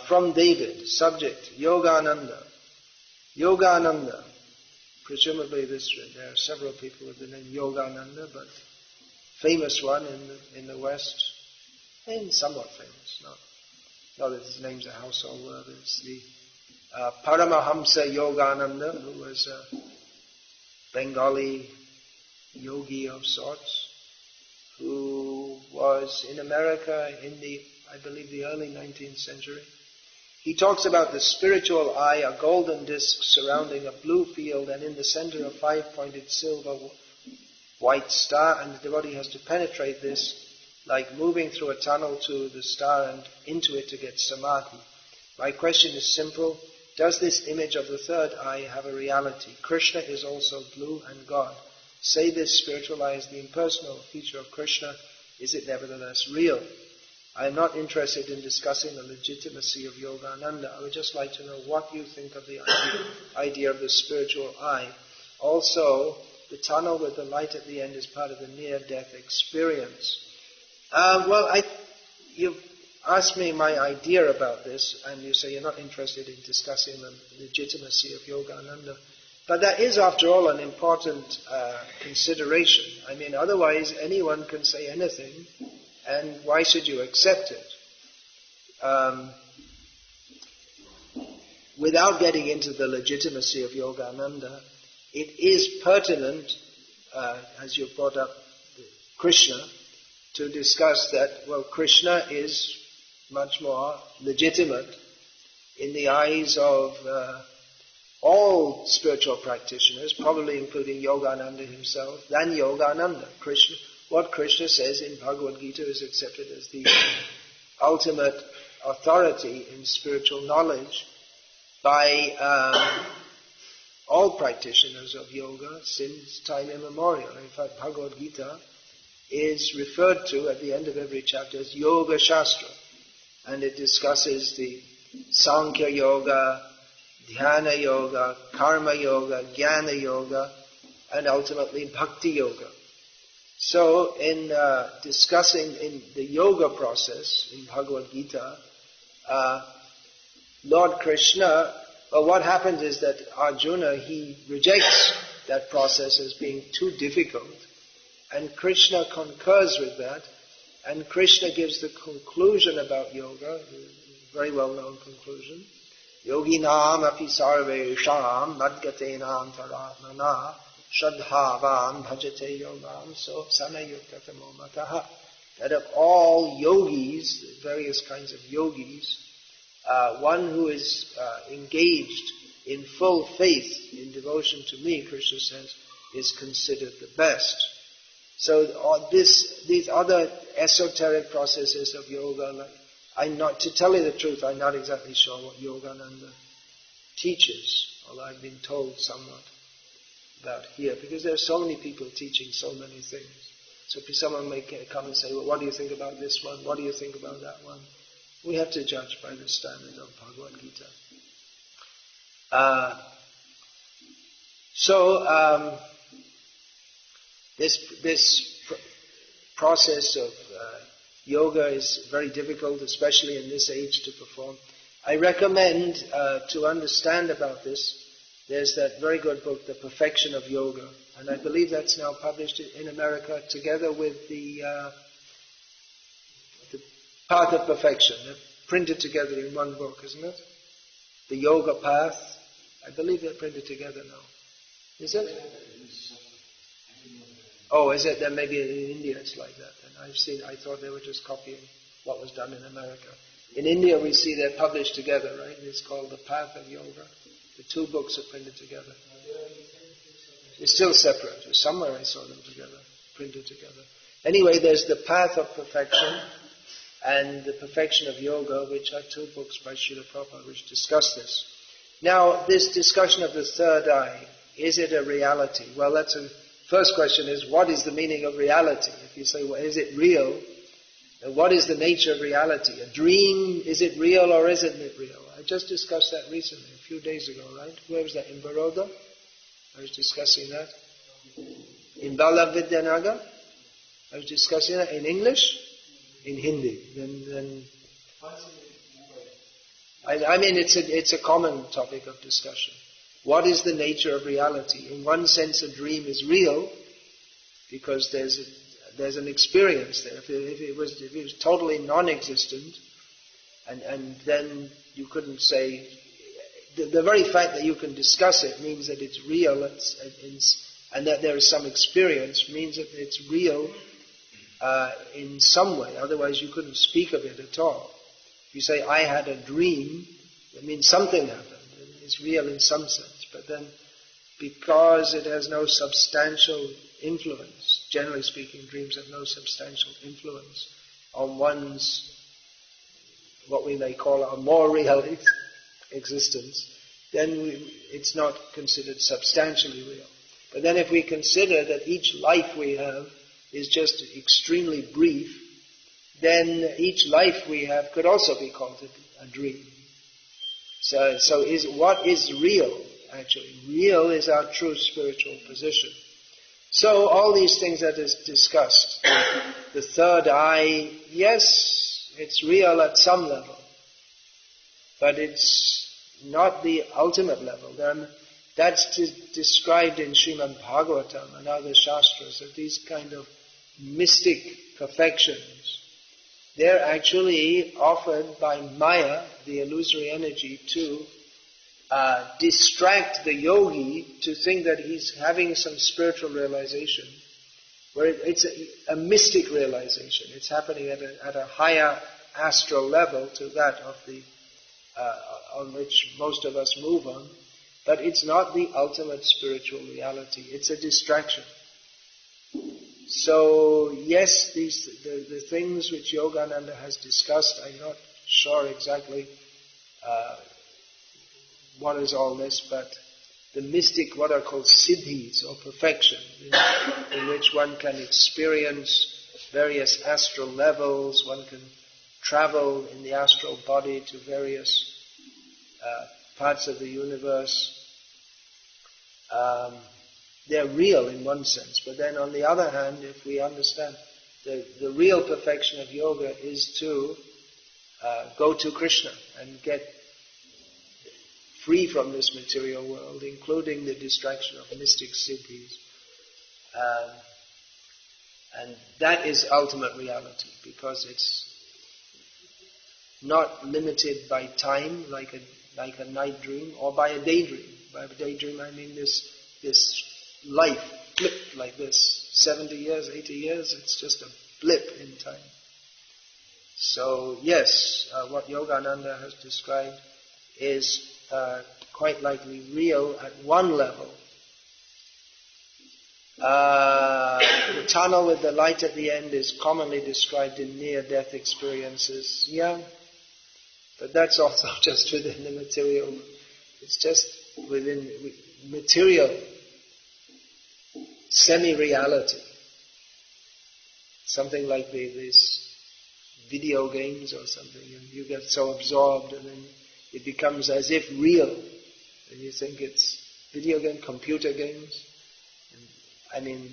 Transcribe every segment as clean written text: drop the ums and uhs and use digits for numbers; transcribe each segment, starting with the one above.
From David, subject, Yogananda. Yogananda. Presumably there are several people with the name Yogananda, but famous one in the West, and somewhat famous, not that his name's a household word. It's the Paramahamsa Yogananda, who was a Bengali yogi of sorts, who was in America in I believe the early 19th century. He talks about the spiritual eye, a golden disc surrounding a blue field, and in the center a 5-pointed silver white star, and the devotee has to penetrate this like moving through a tunnel to the star and into it to get samadhi. My question is simple. Does this image of the third eye have a reality? Krishna is also blue and God. Say this spiritual eye is the impersonal feature of Krishna. Is it nevertheless real? I am not interested in discussing the legitimacy of Yogananda. I would just like to know what you think of the idea of the spiritual eye. Also, the tunnel with the light at the end is part of the near-death experience. You've asked me my idea about this, and you say you're not interested in discussing the legitimacy of Yogananda. But that is, after all, an important consideration. I mean, otherwise anyone can say anything, and why should you accept it? Without getting into the legitimacy of Yogananda, it is pertinent, as you brought up Krishna, to discuss that, well, Krishna is much more legitimate in the eyes of all spiritual practitioners, probably including Yogananda himself, than Yogananda. What Krishna says in Bhagavad Gita is accepted as the ultimate authority in spiritual knowledge by all practitioners of yoga since time immemorial. In fact, Bhagavad Gita is referred to at the end of every chapter as Yoga Shastra, and it discusses the Sankhya Yoga, Dhyana Yoga, Karma Yoga, Jnana Yoga, and ultimately Bhakti Yoga. So in discussing in the yoga process in Bhagavad Gita, Lord Krishna, what happens is that Arjuna, he rejects that process as being too difficult, and Krishna concurs with that, and Krishna gives the conclusion about yoga, very well-known conclusion, Yoginam api sarvesham madgatenam taratmana shadhavam bhajate yogam so sanayuktatamo mataha. That of all yogis, various kinds of yogis, one who is engaged in full faith, in devotion to me, Krishna says, is considered the best. So these other esoteric processes of yoga, to tell you the truth, I'm not exactly sure what Yogananda teaches, although I've been told somewhat about here, because there are so many people teaching so many things. So if someone may come and say, well, what do you think about this one? What do you think about that one? We have to judge by the standard of Bhagavad Gita. This process of yoga is very difficult, especially in this age, to perform. I recommend to understand about this, there's that very good book, The Perfection of Yoga, and I believe that's now published in America together with the Path of Perfection. They're printed together in one book, isn't it? The Yoga Path. I believe they're printed together now. Is it? Oh, is it? Then maybe in India it's like that. And I thought they were just copying what was done in America. In India we see they're published together, right? It's called The Path of Yoga. The two books are printed together. It's still separate. Somewhere I saw them together, printed together. Anyway, there's The Path of Perfection and The Perfection of Yoga, which are two books by Srila Prabhupada which discuss this. Now, this discussion of the third eye, is it a reality? Well, first question is, what is the meaning of reality? If you say, well, is it real? And what is the nature of reality? A dream, is it real or isn't it real? I just discussed that recently, a few days ago, right? Where was that? In Baroda? I was discussing that. In Bala Vidyanagar? I was discussing that in English? In Hindi. Then I mean, it's a common topic of discussion. What is the nature of reality? In one sense, a dream is real because there's an experience there. If it was totally non-existent, and then you couldn't say. The very fact that you can discuss it means that it's real, and that there is some experience means that it's real in some way. Otherwise, you couldn't speak of it at all. If you say, I had a dream, it means something happened. It's real in some sense. But then, because it has no substantial influence, generally speaking, dreams have no substantial influence on one's, what we may call a more real existence, then it's not considered substantially real. But then if we consider that each life we have is just extremely brief, then each life we have could also be called a dream. So what is real, actually? Real is our true spiritual position. So all these things that is discussed, the third eye, yes, it's real at some level, but it's not the ultimate level. That's described in Srimad Bhagavatam and other Shastras, that these kind of mystic perfections, they're actually offered by Maya, the illusory energy, to distract the yogi to think that he's having some spiritual realization, where it's a mystic realization. It's happening at a higher astral level to that of the on which most of us move on, but it's not the ultimate spiritual reality. It's a distraction. So yes, the things which Yogananda has discussed, I'm not sure exactly what is all this, but the mystic, what are called siddhis, or perfection, in which one can experience various astral levels, one can travel in the astral body to various parts of the universe. They're real in one sense, but then on the other hand, if we understand the real perfection of yoga is to go to Krishna and get free from this material world, including the distraction of mystic siddhis. And that is ultimate reality, because it's not limited by time like a night dream or by a daydream. By a daydream I mean this life flipped like this, 70 years, 80 years, it's just a blip in time. So yes, what Yogananda has described is quite likely real at one level. The tunnel with the light at the end is commonly described in near-death experiences. Yeah, but that's also just within the material. It's just within material semi-reality. Something like these video games or something, and you get so absorbed and then it becomes as if real, and you think it's video game, computer games. I mean,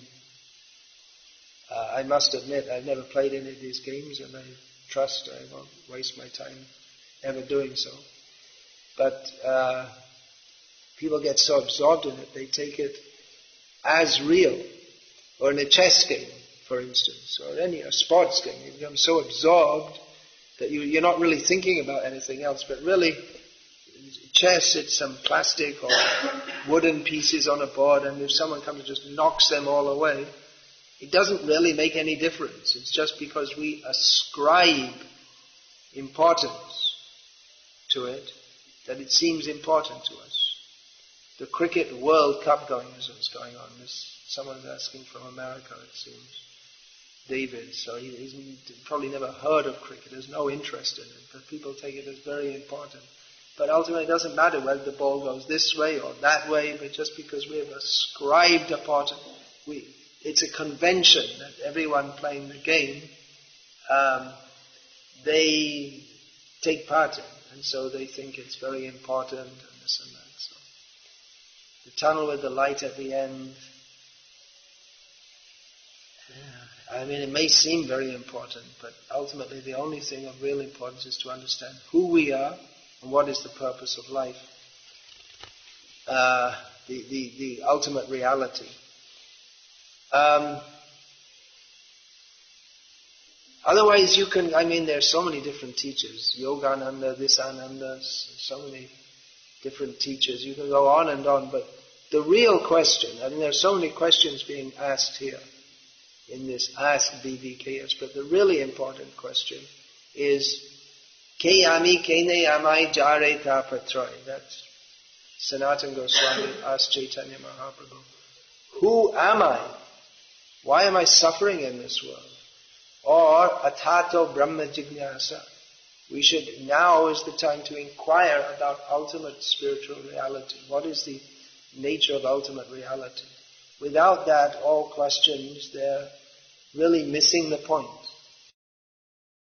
I must admit I've never played any of these games, and I trust I won't waste my time ever doing so. But people get so absorbed in it, they take it as real. Or in a chess game, for instance, or a sports game, you become so absorbed that you're not really thinking about anything else, but really, chess, it's some plastic or wooden pieces on a board, and if someone comes and just knocks them all away, it doesn't really make any difference. It's just because we ascribe importance to it that it seems important to us. The Cricket World Cup is going on. Someone's asking from America, it seems. David, so he's probably never heard of cricket, has no interest in it, but people take it as very important. But ultimately it doesn't matter whether the ball goes this way or that way, but just because we have ascribed a part, it's a convention that everyone playing the game, they take part in, and so they think it's very important and this and that. So the tunnel with the light at the end, I mean, it may seem very important, but ultimately the only thing of real importance is to understand who we are And what is the purpose of life? The ultimate reality. Otherwise you can, there are so many different teachers. Yogananda, this Ananda, so many different teachers. You can go on and on, but the real question, there are so many questions being asked here in this Ask BVKS, but the really important question is Ke ami kene amai jare tapatroy. That's Sanatana Goswami asked Chaitanya Mahaprabhu. Who am I? Why am I suffering in this world? Or atato brahma jignasa. Now is the time to inquire about ultimate spiritual reality. What is the nature of ultimate reality? Without that, all questions, they're really missing the point.